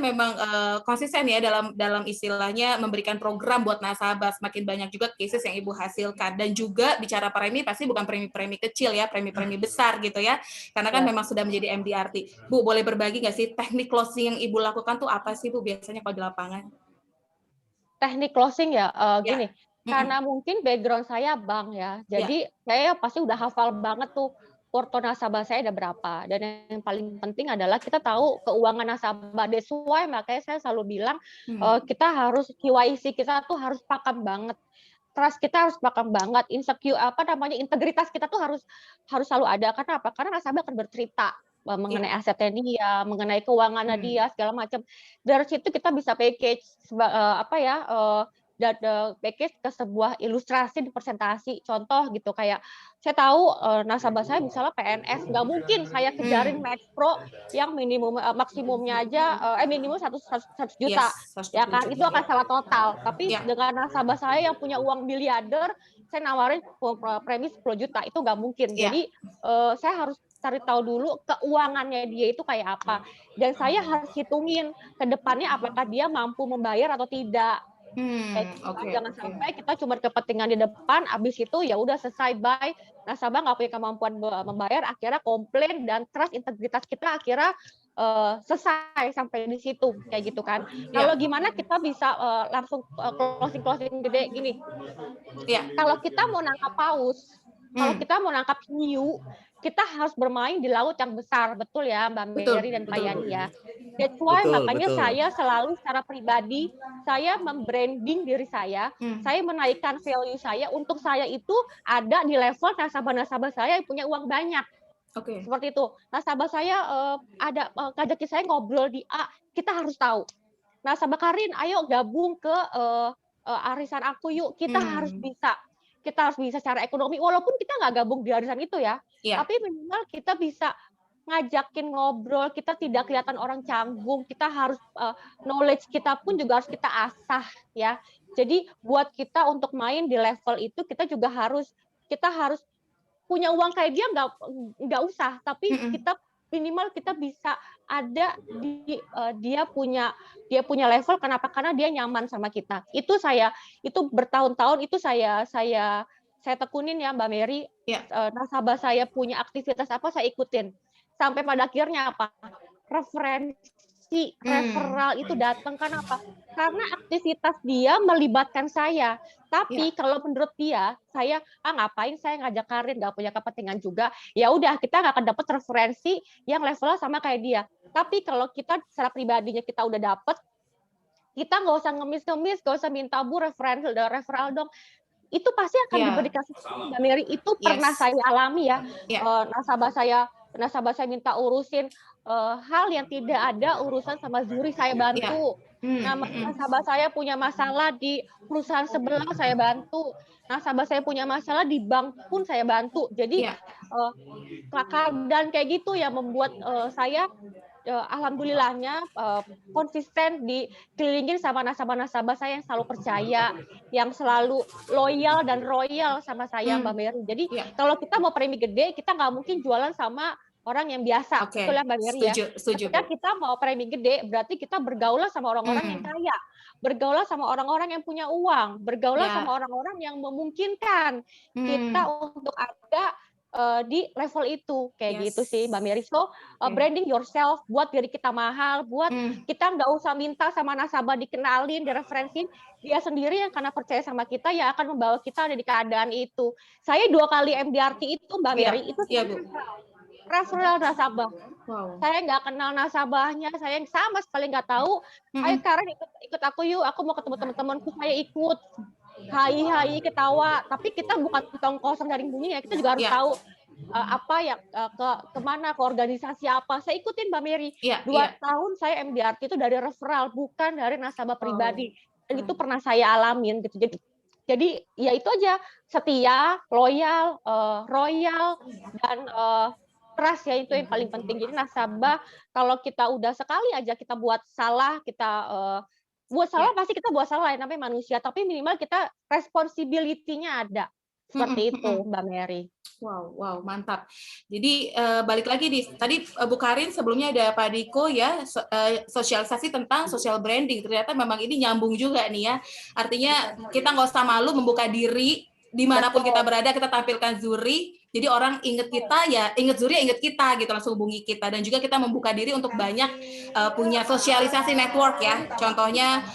memang konsisten ya dalam istilahnya memberikan program buat nasabah. Semakin banyak juga cases yang Ibu hasilkan. Dan juga bicara premi pasti bukan premi-premi kecil ya, premi-premi besar gitu ya. Karena kan memang sudah menjadi MDRT. Bu, boleh berbagi nggak sih teknik closing yang Ibu lakukan tuh apa sih Bu biasanya kalau di lapangan? Teknik closing ya, Ya. gini, karena mungkin background saya bank ya, Ya. jadi saya pasti udah hafal banget tuh porto nasabah saya ada berapa, dan yang paling penting adalah kita tahu keuangan nasabah. That's why makanya saya selalu bilang, kita harus KYC kita tuh harus pakem banget, trust kita harus pakem banget, integritas kita tuh harus selalu ada. Karena apa? Karena nasabah akan bercerita mengenai asetnya dia, mengenai keuangannya dia, segala macam. Dari situ kita bisa package package ke sebuah ilustrasi di presentasi. Contoh gitu kayak saya tahu, nasabah saya misalnya PNS, nggak mungkin saya kejarin Max Pro yang maksimumnya aja, minimum 100 juta, Yes, ya kan? 120 Itu akan juta. salah total. Tapi Ya. dengan nasabah saya yang punya uang miliarder, saya nawarin premi 10 juta, itu nggak mungkin. Ya. Jadi, saya harus cari tahu dulu keuangannya dia itu kayak apa, dan saya harus hitungin ke depannya apakah dia mampu membayar atau tidak. Kayak gitu kan, Oke, jangan oke. sampai kita cuma kepentingan di depan, habis itu ya udah selesai, bye. Nasabah nggak punya kemampuan membayar, akhirnya komplain dan trust integritas kita akhirnya selesai sampai di situ, kayak gitu kan. Kalau Ya. gimana kita bisa langsung closing gede gini, Ya. kalau kita mau nangkap paus, kalau kita mau nangkap hiu, kita harus bermain di laut yang besar, betul ya Mbak Betul, Mary dan Pak betul. Yani ya. That's why Betul, makanya betul. saya selalu secara pribadi, saya membranding diri saya menaikkan value saya untuk saya itu ada di level nasabah-nasabah saya yang punya uang banyak. Oke. Seperti itu. Nasabah saya ngajakin saya ngobrol di A, kita harus tahu. Nasabah Karin, ayo gabung ke arisan aku yuk. Kita harus bisa secara ekonomi, walaupun kita nggak gabung di arisan itu ya, Iya. tapi minimal kita bisa ngajakin ngobrol, kita tidak kelihatan orang canggung, kita harus knowledge kita pun juga harus kita asah ya. Jadi buat kita untuk main di level itu kita harus punya uang kayak dia nggak usah, tapi kita minimal kita bisa ada di dia punya level. Kenapa? Karena dia nyaman sama kita. Itu bertahun-tahun itu saya tekunin ya Mbak Mary. Ya. Nasabah saya punya aktivitas apa saya ikutin. Sampai pada akhirnya apa? Referral itu datang karena apa? Karena aktivitas dia melibatkan saya. Tapi kalau menurut dia, saya ngapain saya ngajak Karin, nggak punya kepentingan juga. Ya udah, kita nggak akan dapat referensi yang levelnya sama kayak dia. Tapi kalau kita secara pribadinya kita udah dapat, kita nggak usah ngemis-ngemis, nggak usah minta Bu referral dong. Itu pasti akan diberikan Mbak Mary. Itu pernah saya alami ya. Nasabah saya minta urusin hal yang tidak ada urusan sama Zuri, saya bantu. Nasabah saya punya masalah di perusahaan sebelah, saya bantu. Nasabah saya punya masalah di bank pun saya bantu. Jadi keadaan kayak gitu ya membuat saya alhamdulillahnya konsisten dikelilingin sama nasabah-nasabah saya yang selalu percaya, yang selalu loyal dan royal sama saya Mbak Mary. Jadi kalau kita mau premi gede, kita nggak mungkin jualan sama orang yang biasa, betul ya Mbak Mary ya. Ketika kita mau premi gede, berarti kita bergaul sama orang-orang yang kaya, bergaul sama orang-orang yang punya uang, bergaul sama orang-orang yang memungkinkan kita untuk ada di level itu, kayak gitu sih Mbak Mary. So branding yourself, buat diri kita mahal, buat kita nggak usah minta sama nasabah dikenalin, direferensin, dia sendiri yang karena percaya sama kita ya akan membawa kita ada di keadaan itu. Saya 2 kali MDRT itu Mbak Mary, itu referral nasabah. Saya nggak kenal nasabahnya, saya sama sekali nggak tahu. Ayo Karen ikut aku yuk, aku mau ketemu teman-temanku, saya ikut. Hai ketawa, tapi kita bukan tong kosong dari bunyi ya, kita juga harus tahu kemana, ke organisasi apa. Saya ikutin Mbak Mary. 2 tahun saya MDRT itu dari referral, bukan dari nasabah pribadi. Dan itu pernah saya alamin gitu. Jadi ya itu aja, setia, loyal, royal, dan trust ya, itu yang paling penting. Jadi nasabah kalau kita udah sekali aja kita buat salah, pasti kita buat salah ya, namanya manusia, tapi minimal kita responsibility-nya ada. Seperti itu, Mbak Mary. Wow, mantap. Jadi balik lagi tadi Bu Karin sebelumnya ada Pak Diko ya, sosialisasi tentang social branding. Ternyata memang ini nyambung juga nih ya. Artinya kita nggak usah malu membuka diri dimanapun kita berada, kita tampilkan Zuri. Jadi orang inget kita ya, inget Zuri ya inget kita gitu, langsung hubungi kita. Dan juga kita membuka diri untuk banyak punya sosialisasi network ya. Contohnya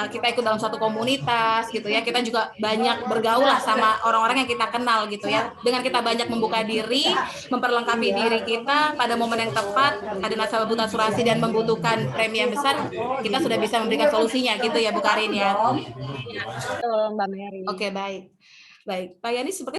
kita ikut dalam suatu komunitas gitu ya. Kita juga banyak bergaul lah sama orang-orang yang kita kenal gitu ya. Dengan kita banyak membuka diri, memperlengkapi diri kita pada momen yang tepat, ada nasabah buta asuransi dan membutuhkan premi yang besar, kita sudah bisa memberikan solusinya gitu ya Bu Karin ya. Betul, Mbak Mary. Oke, baik. Pak Yani seperti